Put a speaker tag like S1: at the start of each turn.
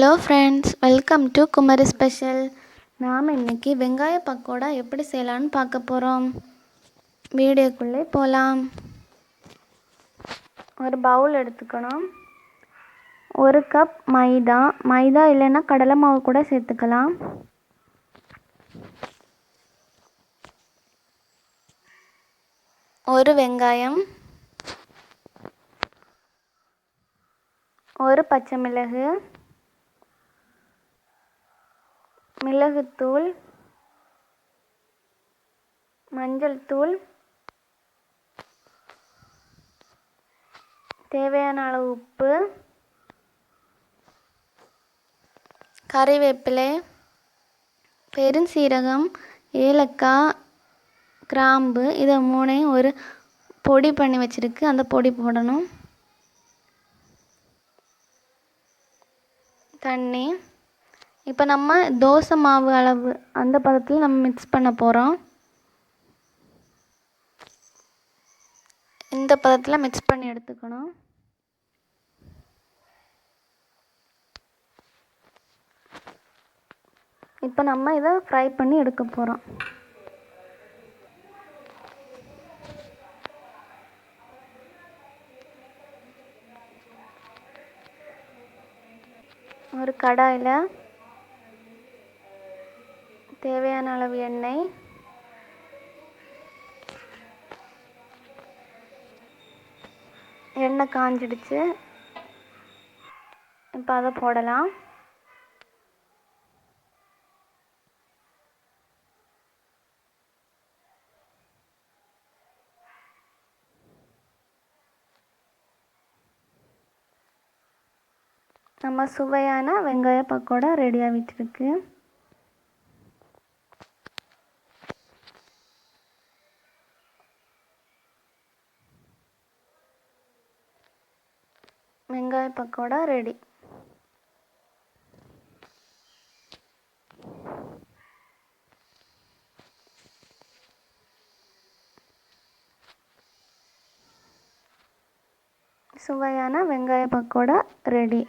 S1: Hello friends, welcome to Kumari special. நாம் இன்றைக்கி வெங்காய பக்கோடா எப்படி செய்யலான்னு பார்க்க போகிறோம். வீடியோக்குள்ளே போகலாம். ஒரு பவுல் எடுத்துக்கணும். 1 கப் மைதா இல்லைன்னா கடலை மாவு கூட சேர்த்துக்கலாம். ஒரு வெங்காயம், ஒரு பச்சை மிளகு, மிளகுத்தூள், மஞ்சள் தூள், தேவையான அளவு உப்பு, கறிவேப்பிலை, பெருஞ்சீரகம், ஏலக்காய், கிராம்பு, இதை மூணையும் ஒரு பொடி பண்ணி வச்சுருக்கு. அந்த பொடி போடணும். தண்ணி. இப்போ நம்ம தோசை மாவு அளவு அந்த பதத்தில் நம்ம மிக்ஸ் பண்ண போகிறோம். இந்த பதத்தில் மிக்ஸ் பண்ணி எடுத்துக்கணும். இப்போ நம்ம இதை ஃப்ரை பண்ணி எடுக்க போகிறோம். ஒரு கடாயில் தேவையான அளவு எண்ணெய், எண்ணெய் காஞ்சிடுச்சு. இப்போ அதை போடலாம். நம்ம சுவையான வெங்காய பக்கோடா ரெடி ஆகிட்டுருக்கு. வெங்காய பக்கோடா ரெடி. சுவையான வெங்காய பக்கோடா ரெடி.